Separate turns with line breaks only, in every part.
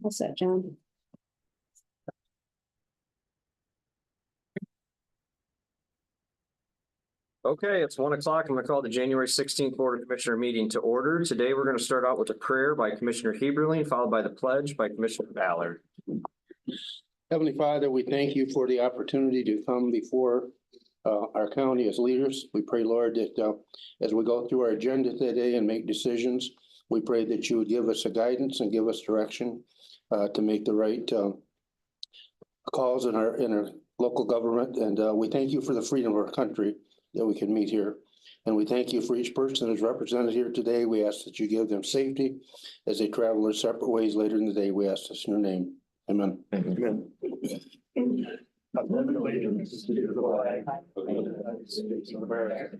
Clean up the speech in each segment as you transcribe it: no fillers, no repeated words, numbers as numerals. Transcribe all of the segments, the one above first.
All set, John.
Okay, it's 1 o'clock. I'm going to call the January 16th Board of Commissioner meeting to order. Today, we're going to start out with a prayer by Commissioner Heberlein, followed by the pledge by Commissioner Ballard.
Heavenly Father, we thank you for the opportunity to come before our county as leaders. We pray, Lord, that as we go through our agenda today and make decisions, we pray that you would give us a guidance and give us direction to make the right calls in our local government. And we thank you for the freedom of our country that we can meet here. And we thank you for each person that is represented here today. We ask that you give them safety as they travel their separate ways later in the day. We ask this in your name. Amen.
Amen.
Allegiance to the flag of the United States of America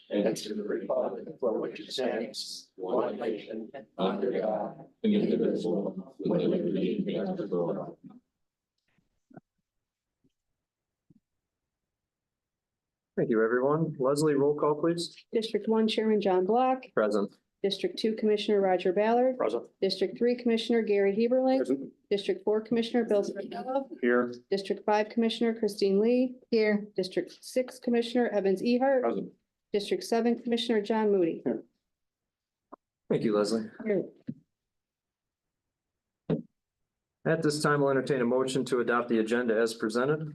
and to the republic for which it stands, one nation, under God, indivisible, with liberty and justice for all.
Thank you, everyone. Leslie, roll call, please.
District 1, Chairman John Block.
Present.
District 2, Commissioner Roger Ballard.
Present.
District 3, Commissioner Gary Heberlein.
Present.
District 4, Commissioner Bill Sarchello.
Here.
District 5, Commissioner Christine Lee. Here. District 6, Commissioner Evans Ehart.
Present.
District 7, Commissioner John Moody.
Thank you, Leslie.
Here.
At this time, we'll entertain a motion to adopt the agenda as presented.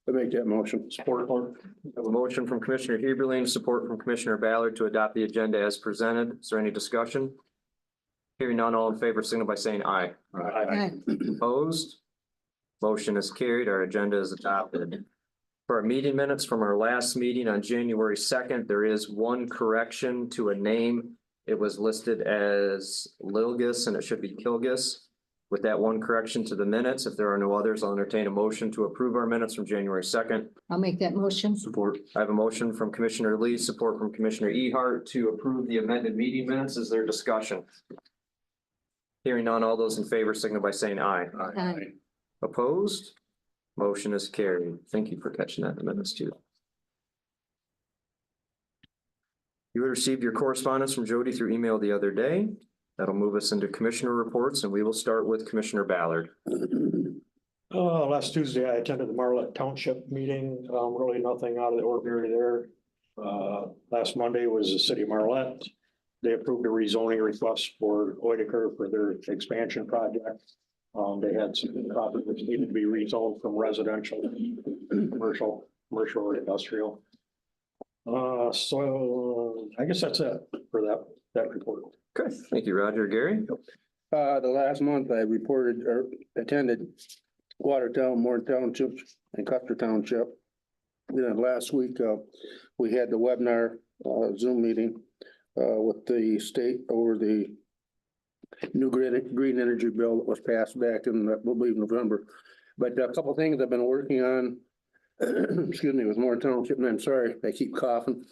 I make that motion.
Support. A motion from Commissioner Heberlein, support from Commissioner Ballard to adopt the agenda as presented. Is there any discussion? Hearing none, all in favor, signal by saying aye.
Aye.
Opposed? Motion is carried. Our agenda is adopted. For our meeting minutes from our last meeting on January 2nd, there is one correction to a name. It was listed as Lilgis and it should be Kilgis. With that one correction to the minutes, if there are no others, I'll entertain a motion to approve our minutes from January 2nd.
I'll make that motion.
Support. I have a motion from Commissioner Lee, support from Commissioner Ehart to approve the amended meeting minutes. Is there discussion? Hearing none, all those in favor signal by saying aye.
Aye.
Opposed? Motion is carried. Thank you for catching that in the minutes too. You had received your correspondence from Jody through email the other day. That'll move us into commissioner reports, and we will start with Commissioner Ballard.
Last Tuesday, I attended the Marlette Township meeting. Really nothing out of the ordinary there. Last Monday was the city of Marlette. They approved a rezoning request for Oedeker for their expansion project. They had some property which needed to be rezoned from residential, to commercial or industrial. So I guess that's it for that report.
Okay, thank you, Roger. Gary?
The last month I reported or attended Watertown, Moore Township and Custer Township. Then last week, we had the webinar, Zoom meeting, with the state over the new green energy bill that was passed back in, I believe, November. But a couple of things I've been working on, excuse me, with Moore Township, and I'm sorry, I keep coughing.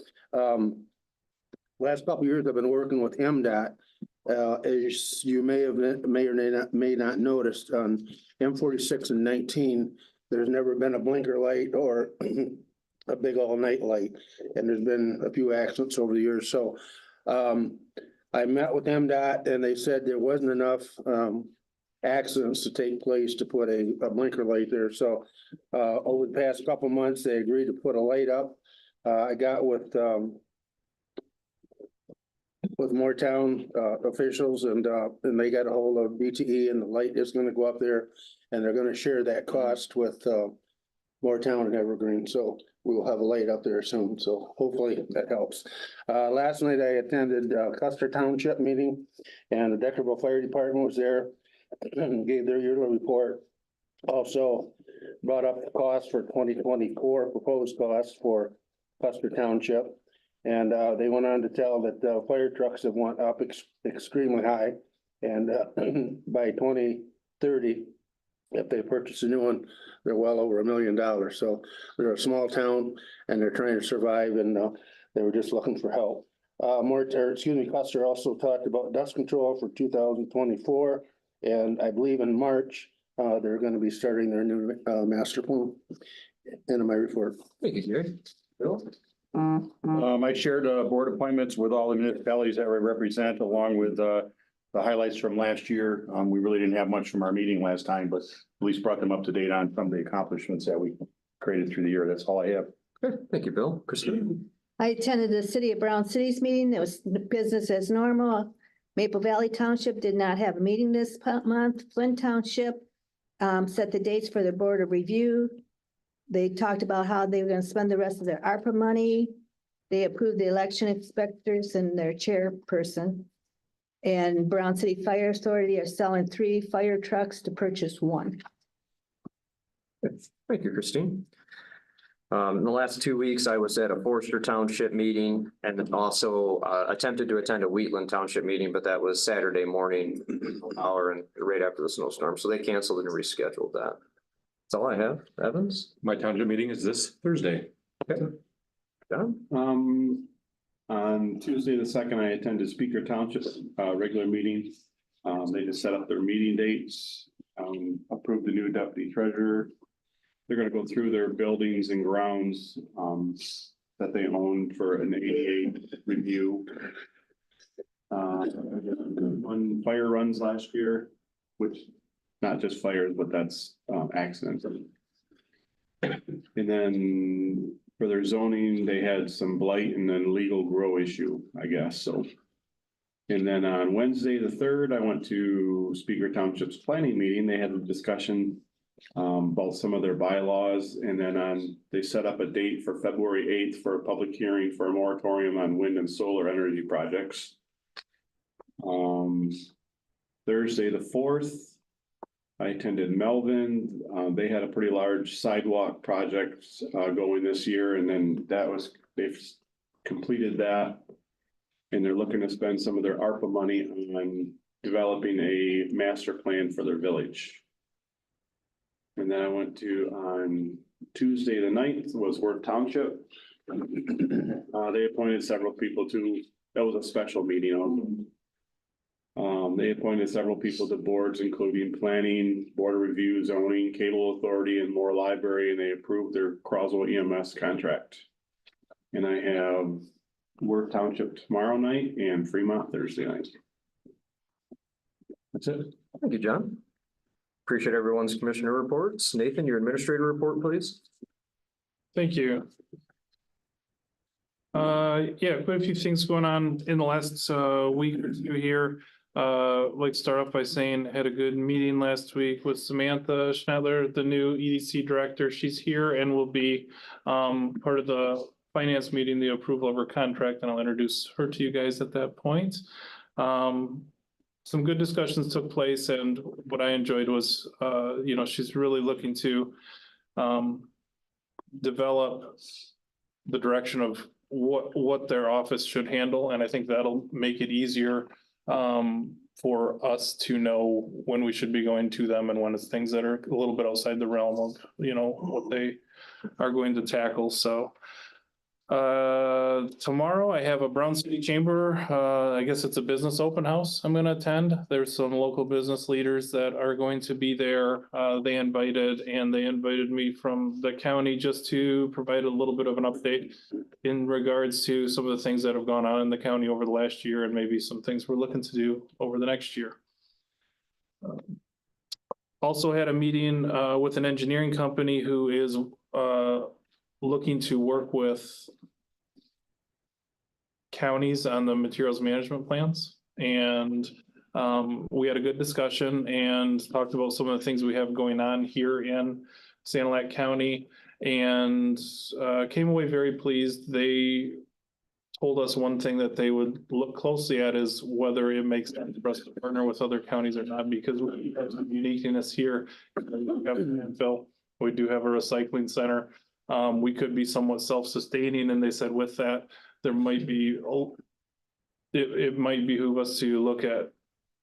Last couple of years, I've been working with MDOT. As you may or may not noticed, on M46 and 19, there's never been a blinker light or a big all-night light, and there's been a few accidents over the years. So I met with MDOT, and they said there wasn't enough accidents to take place to put a blinker light there. So over the past couple of months, they agreed to put a light up. I got with Mooretown officials, and they got a hold of BTE, and the light is going to go up there, and they're going to share that cost with Mooretown and Evergreen. So we will have a light up there soon. So hopefully that helps. Last night I attended Custer Township meeting, and the Deckerville Fire Department was there and gave their yearly report. Also brought up the cost for 2024, proposed costs for Custer Township. And they went on to tell that fire trucks have went up extremely high. And by 2030, if they purchase a new one, they're well over $1 million. So they're a small town and they're trying to survive, and they were just looking for help. Custer also talked about dust control for 2024. And I believe in March, they're going to be starting their new master plan. End of my report.
Thank you, Gary. Bill?
I shared board appointments with all the municipalities that we represent, along with
the highlights from last year. We really didn't have much from our meeting last time, but at least brought them up to date on some of the accomplishments that we created through the year. That's all I have.
Okay, thank you, Bill. Christine?
I attended the City of Brown Cities meeting. That was business as normal. Maple Valley Township did not have a meeting this month. Flint Township set the dates for their board of review. They talked about how they were going to spend the rest of their ARPA money. They approved the election inspectors and their chairperson. And Brown City Fire Authority are selling 3 fire trucks to purchase 1.
Thank you, Christine. In the last 2 weeks, I was at a Forester Township meeting and then also attempted to attend a Wheatland Township meeting, but that was Saturday morning, hour and right after the snowstorm. So they canceled and rescheduled that. That's all I have. Evans?
My township meeting is this Thursday.
Okay. John?
On Tuesday the 2nd, I attended Speaker Township's regular meeting. They just set up their meeting dates, approved the new deputy treasurer. They're gonna go through their buildings and grounds that they own for an ADA review. One fire runs last year, which not just fires, but that's accidents. And then for their zoning, they had some blight and then legal grow issue, I guess, so. And then on Wednesday, the 3rd, I went to Speaker Township's planning meeting. They had a discussion about some of their bylaws, and then they set up a date for February 8th for a public hearing for a moratorium on wind and solar energy projects. Thursday, the 4th, I attended Melvin. They had a pretty large sidewalk project going this year, and then they've completed that. And they're looking to spend some of their ARPA money on developing a master plan for their village. And then I went to, on Tuesday, the 9th, was Worth Township. They appointed several people to, that was a special meeting. They appointed several people to boards, including planning, board of review, zoning, cable authority, and more library, and they approved their Croswell EMS contract. And I have Worth Township tomorrow night and Fremont Thursday night.
That's it. Thank you, John. Appreciate everyone's commissioner reports. Nathan, your administrator report, please.
Thank you. Yeah, quite a few things going on in the last week or two here. Like to start off by saying I had a good meeting last week with Samantha Schneller, the new EDC director. She's here and will be part of the finance meeting, the approval of her contract, and I'll introduce her to you guys at that point. Some good discussions took place, and what I enjoyed was, she's really looking to develop the direction of what their office should handle, and I think that'll make it easier for us to know when we should be going to them and when it's things that are a little bit outside the realm of, what they are going to tackle. So tomorrow I have a Brown City Chamber, I guess it's a business open house I'm gonna attend. There's some local business leaders that are going to be there. They invited me from the county just to provide a little bit of an update in regards to some of the things that have gone on in the county over the last year and maybe some things we're looking to do over the next year. Also had a meeting with an engineering company who is looking to work with counties on the materials management plans. And we had a good discussion and talked about some of the things we have going on here in Sanilac County, and came away very pleased. They told us one thing that they would look closely at is whether it makes sense for us to partner with other counties or not, because we have some uniqueness here. We have a landfill. We do have a recycling center. We could be somewhat self-sustaining, and they said with that, there might be, it might behoove us to look at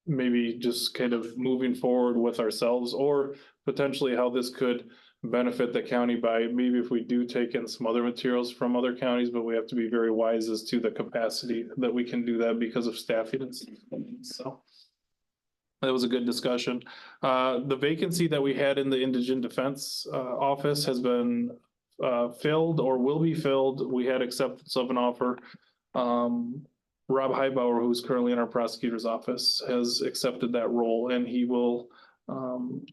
maybe just kind of moving forward with ourselves, or potentially how this could benefit the county by maybe if we do take in some other materials from other counties, but we have to be very wise as to the capacity that we can do that because of staffing and stuff. So that was a good discussion. The vacancy that we had in the Indigent Defense office has been filled or will be filled. We had acceptance of an offer Rob Highbauer, who's currently in our prosecutor's office, has accepted that role, and he will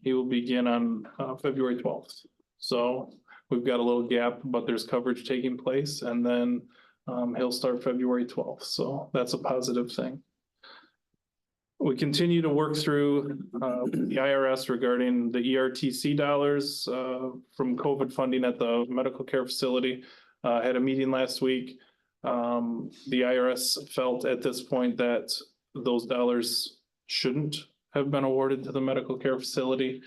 begin on February 12th. So we've got a little gap, but there's coverage taking place, and then he'll start February 12th. So that's a positive thing. We continue to work through the IRS regarding the ERTC dollars from COVID funding at the medical care facility. Had a meeting last week. The IRS felt at this point that those dollars shouldn't have been awarded to the medical care facility.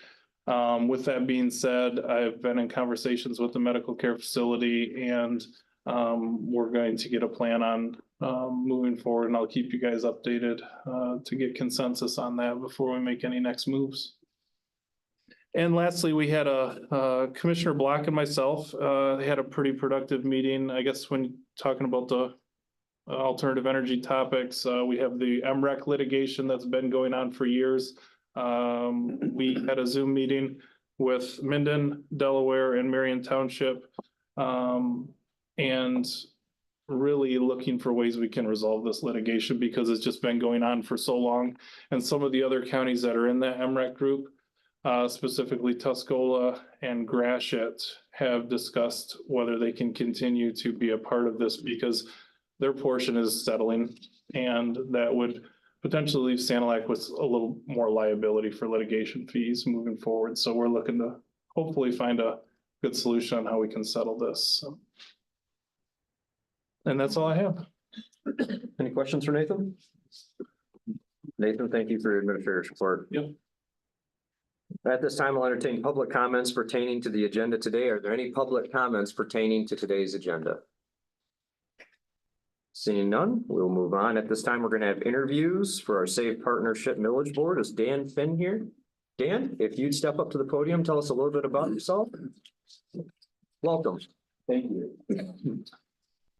With that being said, I've been in conversations with the medical care facility, and we're going to get a plan on moving forward, and I'll keep you guys updated to get consensus on that before we make any next moves. And lastly, we had Commissioner Block and myself had a pretty productive meeting. I guess when talking about the alternative energy topics, we have the MREC litigation that's been going on for years. We had a Zoom meeting with Minden, Delaware, and Marion Township, and really looking for ways we can resolve this litigation because it's just been going on for so long. And some of the other counties that are in that MREC group, specifically Tuscola and Gratiot, have discussed whether they can continue to be a part of this because their portion is settling, and that would potentially leave Sanilac with a little more liability for litigation fees moving forward. So we're looking to hopefully find a good solution on how we can settle this. So. And that's all I have.
Any questions for Nathan? Nathan, thank you for your administrator's report.
Yep.
At this time, I'll entertain public comments pertaining to the agenda today. Are there any public comments pertaining to today's agenda? Seeing none, we'll move on. At this time, we're going to have interviews for our Save Partnership Millage Board. Is Dan Finn here? Dan, if you'd step up to the podium, tell us a little bit about yourself. Welcome.
Thank you.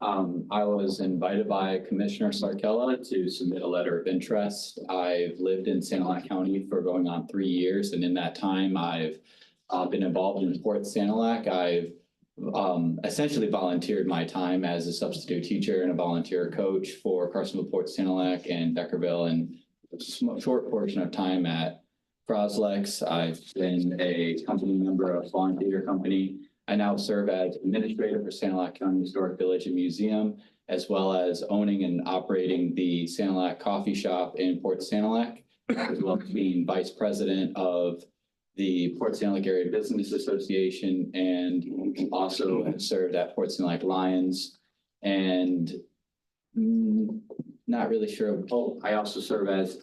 I was invited by Commissioner Sarkella to submit a letter of interest. I've lived in Sanilac County for going on 3 years, and in that time, I've been involved in Port Sanilac. I've essentially volunteered my time as a substitute teacher and a volunteer coach for Carsonville, Port Sanilac, and Beckerville, and a short portion of time at Croslex. I've been a company member of Swan Theater Company. I now serve as administrator for Sanilac County Historic Village and Museum, as well as owning and operating the Sanilac Coffee Shop in Port Sanilac, as well as being vice president of the Port Sanilac Area Business Association, and also have served at Port Sanilac Lions. And not really sure. Oh, I also serve as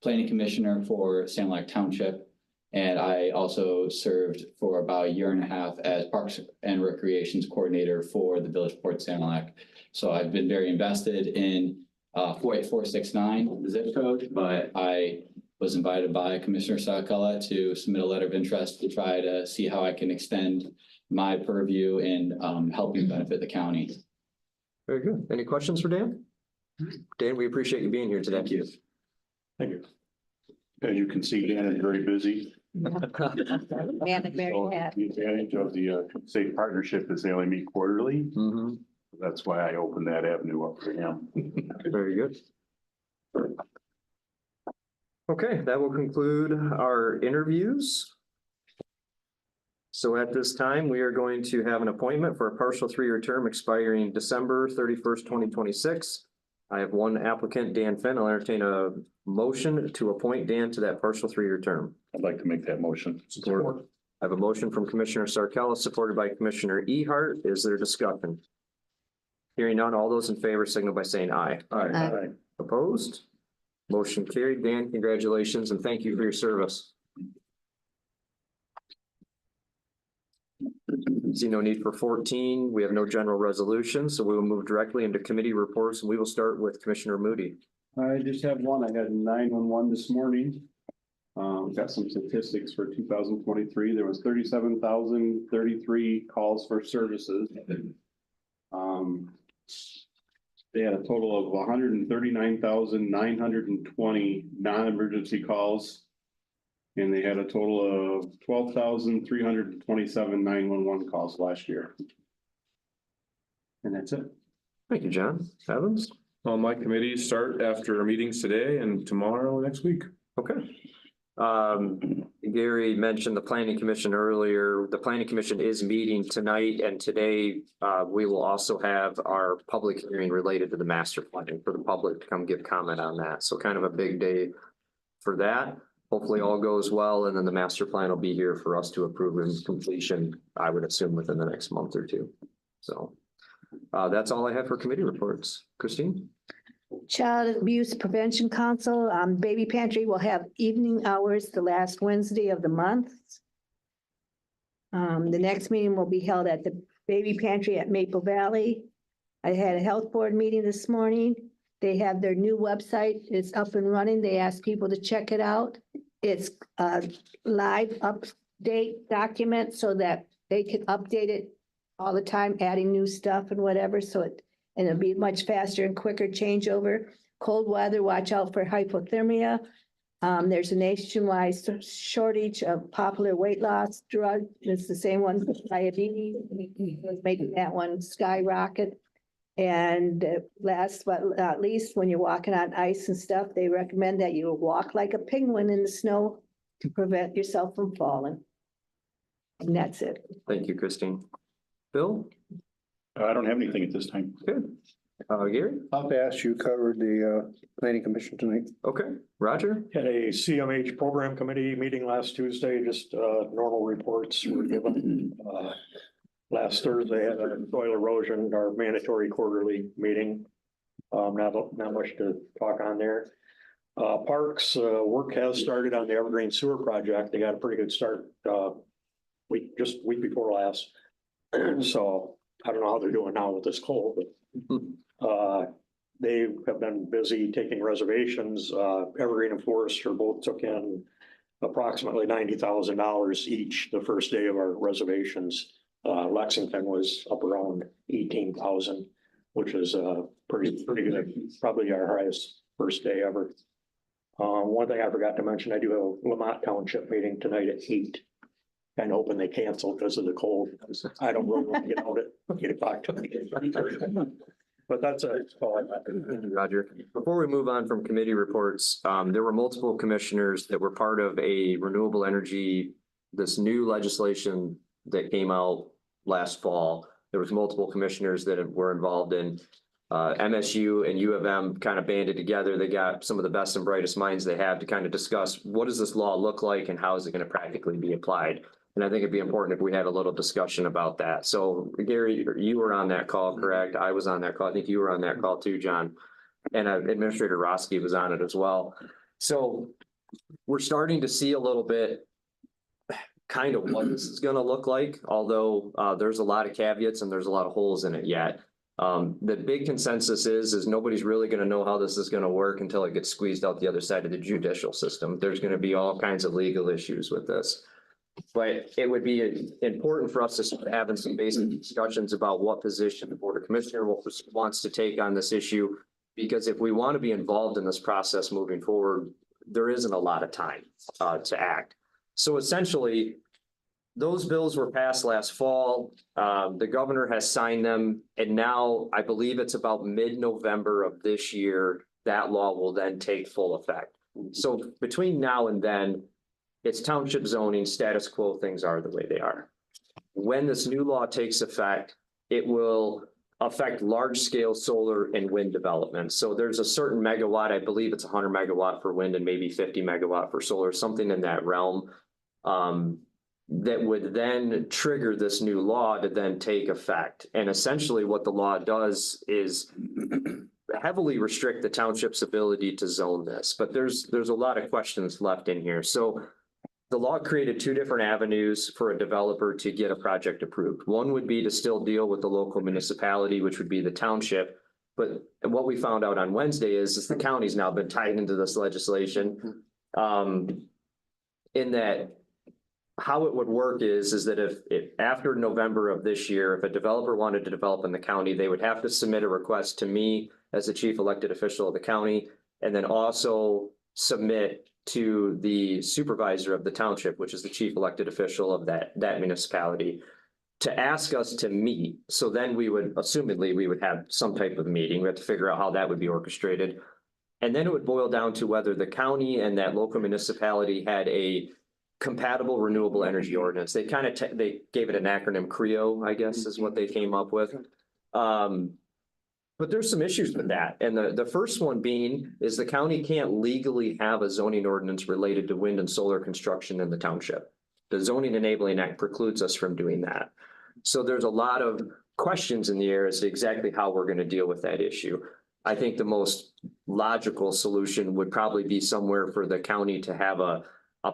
planning commissioner for Sanilac Township. And I also served for about 1.5 years as Parks and Recreations coordinator for the Village Port Sanilac. So I've been very invested in 48469, the zip code, but I was invited by Commissioner Sarkella to submit a letter of interest to try to see how I can extend my purview in helping benefit the county.
Very good. Any questions for Dan? Dan, we appreciate you being here today.
Thank you.
Thank you.
As you can see, Dan is very busy.
Man of Mary
So
Hat.
the advantage of the Safe Partnership is they only meet quarterly.
Mhm.
That's why I opened that avenue up for him.
Very good. Okay, that will conclude our interviews. So at this time, we are going to have an appointment for a partial 3-year term expiring December 31st, 2026. I have one applicant, Dan Finn. I'll entertain a motion to appoint Dan to that partial 3-year term.
I'd like to make that motion.
Support. I have a motion from Commissioner Sarkella, supported by Commissioner Ehart. Is there discussion? Hearing none, all those in favor signal by saying aye.
Aye.
Opposed? Motion carried. Dan, congratulations and thank you for your service. See no need for 14. We have no general resolution, so we will move directly into committee reports, and we will start with Commissioner Moody.
I just have one. I had 911 this morning. Got some statistics for 2023. There was 37,033 calls for services. They had a total of 139,920 non-emergency calls. And they had a total of 12,327 911 calls last year. And that's it.
Thank you, John. Evans?
All my committees start after our meetings today and tomorrow next week.
Okay. Gary mentioned the planning commission earlier. The planning commission is meeting tonight and today. We will also have our public hearing related to the master plan for the public to come give comment on that. So kind of a big day for that. Hopefully all goes well and then the master plan will be here for us to approve in completion, I would assume within the next month or two. So that's all I have for committee reports. Christine?
Child Abuse Prevention Council, Baby Pantry will have evening hours the last Wednesday of the month. The next meeting will be held at the Baby Pantry at Maple Valley. I had a health board meeting this morning. They have their new website. It's up and running. They asked people to check it out. It's a live update document so that they can update it all the time, adding new stuff and whatever. And it'll be much faster and quicker changeover. Cold weather, watch out for hypothermia. There's a nationwide shortage of popular weight loss drug. It's the same one, diabetes, making that one skyrocket. And last but not least, when you're walking on ice and stuff, they recommend that you walk like a penguin in the snow to prevent yourself from falling. And that's it.
Thank you, Christine. Bill?
I don't have anything at this time.
Good. Gary?
How fast you covered the planning commission tonight?
Okay. Roger?
Had a CMH program committee meeting last Tuesday, just normal reports were given. Last Thursday had a soil erosion, our mandatory quarterly meeting. Not much to talk on there. Parks, work has started on the Evergreen Sewer Project. They got a pretty good start week before last. So I don't know how they're doing now with this cold, but they have been busy taking reservations. Evergreen and Forester both took in approximately $90,000 each the first day of our reservations. Lexington was up around 18,000, which is pretty good. Probably our highest first day ever. One thing I forgot to mention, I do have a Lamont Township meeting tonight at 8. Kind of hoping they cancel because of the cold. I don't really want to get out at 8 o'clock tonight. But that's all I got.
Thank you, Roger. Before we move on from committee reports, there were multiple commissioners that were part of a renewable energy, this new legislation that came out last fall. There was multiple commissioners that were involved in MSU and U of M kind of banded together. They got some of the best and brightest minds they have to kind of discuss what does this law look like and how is it going to practically be applied. And I think it'd be important if we had a little discussion about that. So Gary, you were on that call, correct? I was on that call. I think you were on that call too, John. And Administrator Roski was on it as well. So we're starting to see a little bit kind of what this is going to look like, although there's a lot of caveats and there's a lot of holes in it yet. The big consensus is nobody's really going to know how this is going to work until it gets squeezed out the other side of the judicial system. There's going to be all kinds of legal issues with this. But it would be important for us to start having some basic discussions about what position the Board of Commissioners wants to take on this issue. Because if we want to be involved in this process moving forward, there isn't a lot of time to act. So essentially, those bills were passed last fall. The governor has signed them. And now I believe it's about mid-November of this year, that law will then take full effect. So between now and then, it's township zoning, status quo, things are the way they are. When this new law takes effect, it will affect large scale solar and wind development. So there's a certain megawatt, I believe it's 100 megawatt for wind and maybe 50 megawatt for solar, something in that realm. That would then trigger this new law to then take effect. And essentially what the law does is heavily restrict the township's ability to zone this, but there's a lot of questions left in here. So the law created two different avenues for a developer to get a project approved. One would be to still deal with the local municipality, which would be the township. But what we found out on Wednesday is the county's now been tied into this legislation. In that how it would work is that if after November of this year, if a developer wanted to develop in the county, they would have to submit a request to me as the chief elected official of the county, and then also submit to the supervisor of the township, which is the chief elected official of that municipality, to ask us to meet. So then we would, assumedly, we would have some type of meeting. We have to figure out how that would be orchestrated. And then it would boil down to whether the county and that local municipality had a compatible renewable energy ordinance. They kind of, they gave it an acronym, CREO, I guess, is what they came up with. But there's some issues with that. And the first one being is the county can't legally have a zoning ordinance related to wind and solar construction in the township. The Zoning Enabling Act precludes us from doing that. So there's a lot of questions in the air as to exactly how we're going to deal with that issue. I think the most logical solution would probably be somewhere for the county to have a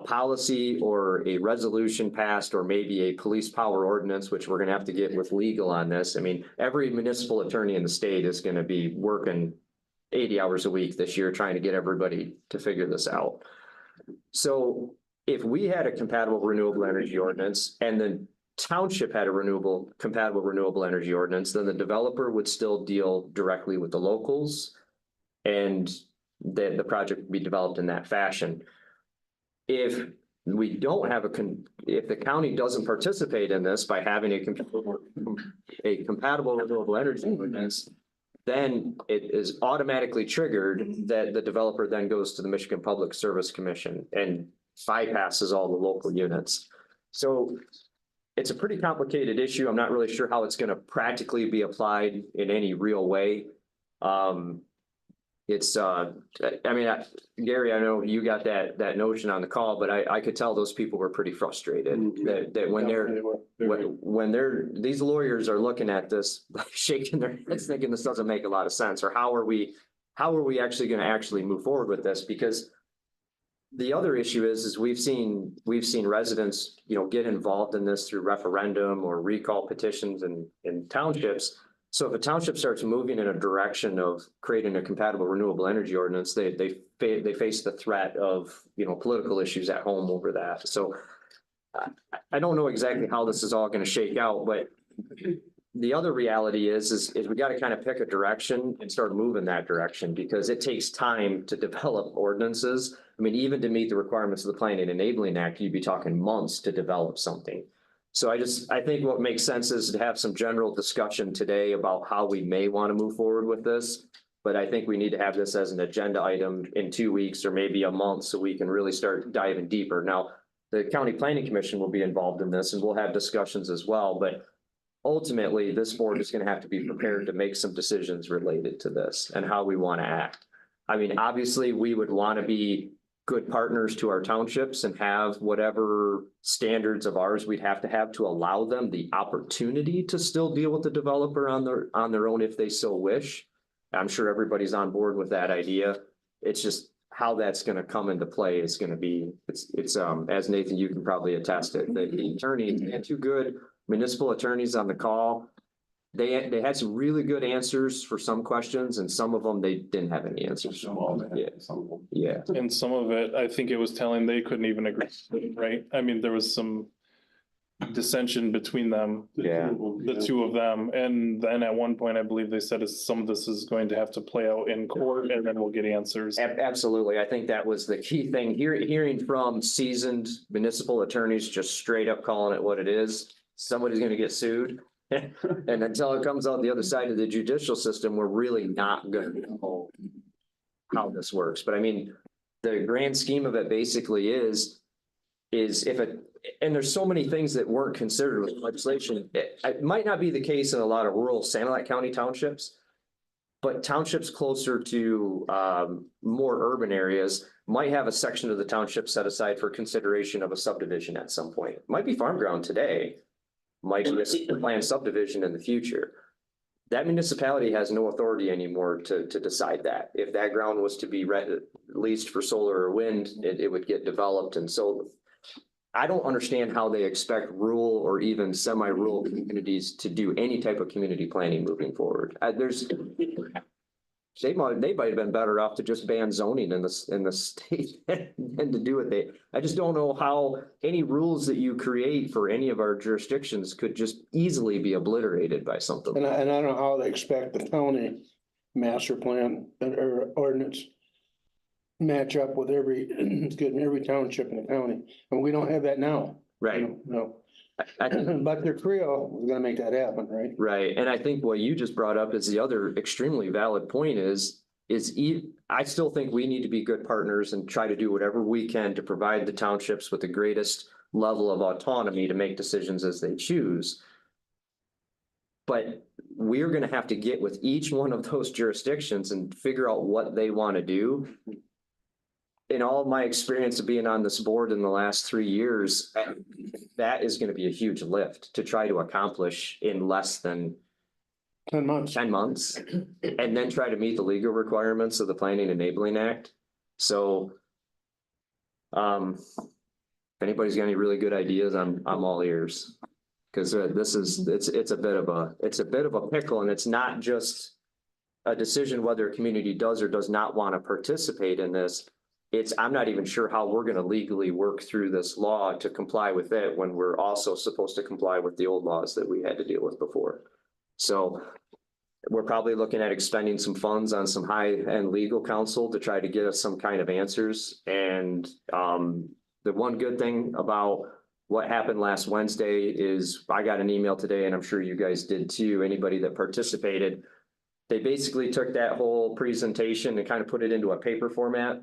policy or a resolution passed, or maybe a police power ordinance, which we're going to have to get with legal on this. I mean, every municipal attorney in the state is going to be working 80 hours a week this year trying to get everybody to figure this out. So if we had a compatible renewable energy ordinance and the township had a compatible renewable energy ordinance, then the developer would still deal directly with the locals, and the project would be developed in that fashion. If we don't have if the county doesn't participate in this by having a compatible renewable energy ordinance, then it is automatically triggered that the developer then goes to the Michigan Public Service Commission and bypasses all the local units. So it's a pretty complicated issue. I'm not really sure how it's going to practically be applied in any real way. Gary, I know you got that notion on the call, but I could tell those people were pretty frustrated that when these lawyers are looking at this, shaking their heads thinking this doesn't make a lot of sense, or how are we actually going to actually move forward with this? Because the other issue is we've seen residents, get involved in this through referendum or recall petitions in townships. So if a township starts moving in a direction of creating a compatible renewable energy ordinance, they face the threat of, political issues at home over that. So I don't know exactly how this is all going to shake out, but the other reality is we got to kind of pick a direction and start moving that direction, because it takes time to develop ordinances. I mean, even to meet the requirements of the Planning and Enabling Act, you'd be talking months to develop something. So I think what makes sense is to have some general discussion today about how we may want to move forward with this. But I think we need to have this as an agenda item in 2 weeks or maybe a month, so we can really start diving deeper. Now, the County Planning Commission will be involved in this and we'll have discussions as well, but ultimately this board is going to have to be prepared to make some decisions related to this and how we want to act. I mean, obviously we would want to be good partners to our townships and have whatever standards of ours we'd have to allow them the opportunity to still deal with the developer on their own if they so wish. I'm sure everybody's on board with that idea. It's just how that's going to come into play is going to be, it's as Nathan, you can probably attest it, the attorneys and two good municipal attorneys on the call. They had some really good answers for some questions, and some of them, they didn't have any answers. Yeah.
And some of it, I think it was telling they couldn't even agree, right? I mean, there was some dissension between them.
Yeah.
The two of them. And then at one point, I believe they said some of this is going to have to play out in court, and then we'll get answers.
Absolutely. I think that was the key thing. Hearing from seasoned municipal attorneys, just straight up calling it what it is. Somebody's going to get sued. And until it comes out the other side of the judicial system, we're really not going to know how this works. But I mean, the grand scheme of it basically is and there's so many things that weren't considered with legislation. It might not be the case in a lot of rural Sanilac County townships, but townships closer to more urban areas might have a section of the township set aside for consideration of a subdivision at some point. It might be farm ground today, might be a planned subdivision in the future. That municipality has no authority anymore to decide that. If that ground was to be leased for solar or wind, it would get developed. And so I don't understand how they expect rural or even semi-rural communities to do any type of community planning moving forward. They might have been better off to just ban zoning in the state than to do it. I just don't know how any rules that you create for any of our jurisdictions could just easily be obliterated by something.
And I don't know how they expect the county master plan or ordinance match up with every township in the county. And we don't have that now.
Right.
No.
I think,
But the Creo is gonna make that happen, right?
right, and I think what you just brought up is the other extremely valid point I still think we need to be good partners and try to do whatever we can to provide the townships with the greatest level of autonomy to make decisions as they choose. But we're gonna have to get with each one of those jurisdictions and figure out what they want to do. In all of my experience of being on this board in the last 3 years, that is gonna be a huge lift to try to accomplish in less than
10 months.
10 months. And then try to meet the legal requirements of the Planning Enabling Act. So if anybody's got any really good ideas, I'm all ears. Cause it's a bit of a pickle, and it's not just a decision whether a community does or does not want to participate in this. I'm not even sure how we're gonna legally work through this law to comply with it when we're also supposed to comply with the old laws that we had to deal with before. So we're probably looking at expending some funds on some high-end legal counsel to try to get us some kind of answers. And the one good thing about what happened last Wednesday is I got an email today, and I'm sure you guys did too, anybody that participated. They basically took that whole presentation and kind of put it into a paper format.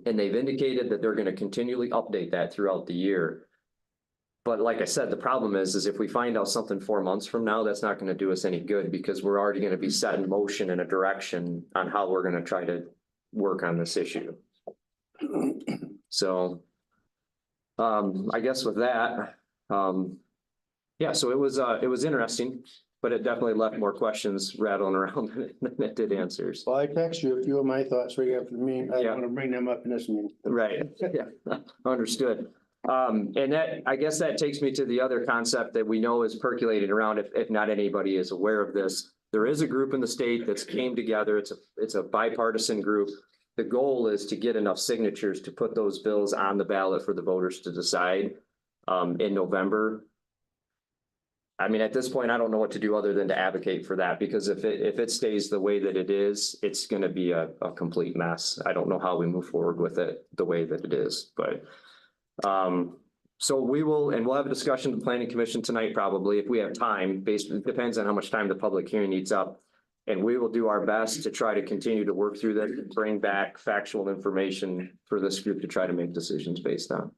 And they've indicated that they're going to continually update that throughout the year. But like I said, the problem is if we find out something 4 months from now, that's not going to do us any good, because we're already going to be set in motion in a direction on how we're going to try to work on this issue. So I guess with that, yeah, so it was interesting, but it definitely left more questions rattling around than it did answers.
Well, I text you a few of my thoughts right after the meeting. I
Yeah.
want to bring them up in this meeting.
Right, yeah, understood. And that, I guess that takes me to the other concept that we know is percolating around, if not anybody is aware of this. There is a group in the state that's came together. It's a bipartisan group. The goal is to get enough signatures to put those bills on the ballot for the voters to decide in November. I mean, at this point, I don't know what to do other than to advocate for that, because if it stays the way that it is, it's gonna be a complete mess. I don't know how we move forward with it the way that it is, but so we'll have a discussion with the Planning Commission tonight, probably, if we have time. It depends on how much time the public hearing eats up. And we will do our best to try to continue to work through that and bring back factual information for this group to try to make decisions based on.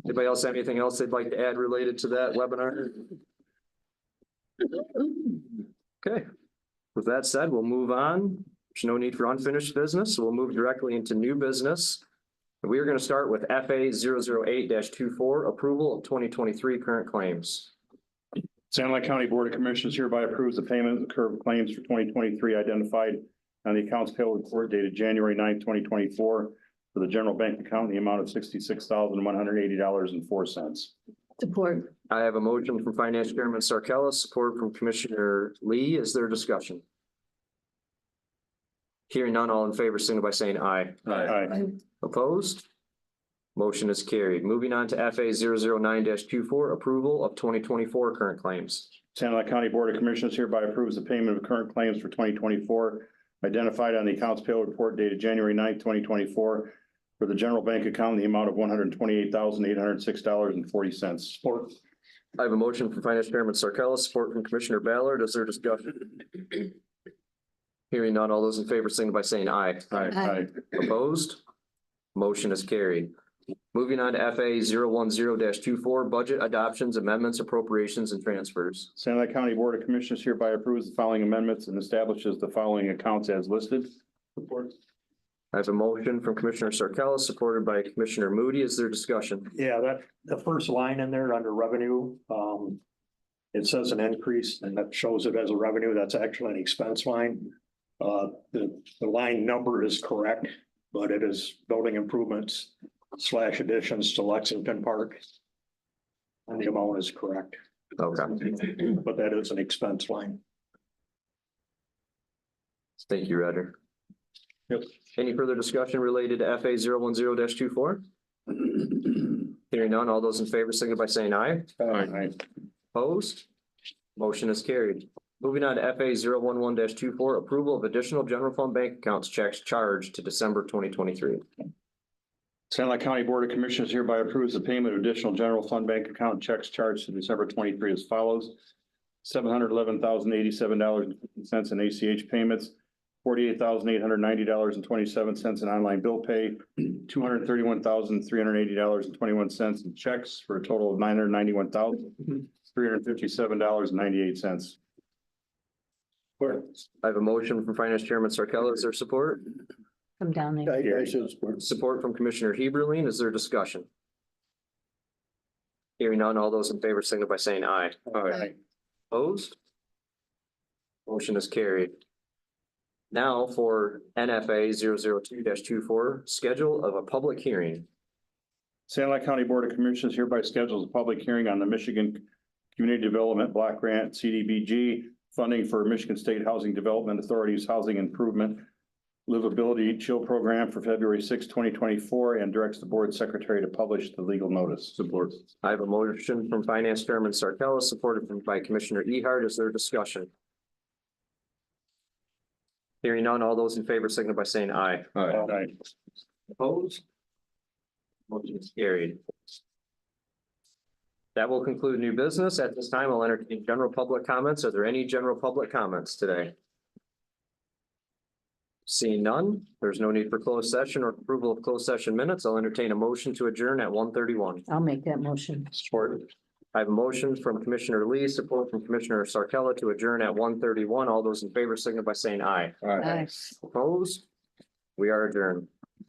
Anybody else have anything else they'd like to add related to that webinar? Okay, with that said, we'll move on. There's no need for unfinished business, so we'll move directly into new business. We are going to start with FA 008-24, approval of 2023 current claims.
Sanilac County Board of Commissioners hereby approves the payment of the current claims for 2023 identified on the accounts payable report dated January 9th, 2024 for the general bank account in the amount of $66,180.04.
Support.
I have a motion from Finance Chairman Sarkella, support from Commissioner Lee. Is there discussion? Hearing none, all in favor, signal by saying aye.
Aye.
Opposed? Motion is carried. Moving on to FA 009-24, approval of 2024 current claims.
Sanilac County Board of Commissioners hereby approves the payment of current claims for 2024 identified on the accounts payable report dated January 9th, 2024 for the general bank account in the amount of $128,806.40.
Support.
I have a motion from Finance Chairman Sarkella, support from Commissioner Ballard. Is there discussion? Hearing none, all those in favor signal by saying aye.
Aye.
Opposed? Motion is carried. Moving on to FA 010-24, budget adoptions, amendments, appropriations, and transfers.
Sanilac County Board of Commissioners hereby approves the following amendments and establishes the following accounts as listed.
Support.
I have a motion from Commissioner Sarkella, supported by Commissioner Moody. Is there discussion?
Yeah, the first line in there under revenue, it says an increase, and that shows it as a revenue. That's actually an expense line. The line number is correct, but it is building improvements / additions to Lexington Park. And the amount is correct,
Okay,
but that is an expense line.
thank you, Roger.
Yep.
Any further discussion related to FA 010-24? Hearing none, all those in favor signal by saying aye.
Aye.
Opposed? Motion is carried. Moving on to FA 011-24, approval of additional general fund bank accounts checks charged to December 2023.
Sanilac County Board of Commissioners hereby approves the payment of additional general fund bank account checks charged to December 23 as follows. $711,087.50 in ACH payments, $48,890.27 in online bill pay, $231,380.21 in checks for a total of $991,357.98.
I have a motion from Finance Chairman Sarcella. Is there support?
Come down there.
I should support.
Support from Commissioner Heberlin. Is there discussion? Hearing none, all those in favor signify by saying aye.
Aye.
Opposed? Motion is carried. Now for NFA 002-24, schedule of a public hearing.
Sanilac County Board of Commissioners hereby schedules a public hearing on the Michigan Community Development Block Grant CDBG funding for Michigan State Housing Development Authority's Housing Improvement Livability Chill Program for February 6, 2024, and directs the board secretary to publish the legal notice. Support.
I have a motion from Finance Chairman Sarcella, supported by Commissioner Ehart. Is there discussion? Hearing none, all those in favor signify by saying aye.
Aye.
Opposed? Motion is carried. That will conclude new business. At this time, I'll entertain general public comments. Are there any general public comments today? Seeing none, there's no need for closed session or approval of closed session minutes. I'll entertain a motion to adjourn at 1:31.
I'll make that motion.
Support. I have a motion from Commissioner Lee, support from Commissioner Sarcella to adjourn at 1:31. All those in favor signify by saying aye.
Aye.
Opposed? We are adjourned.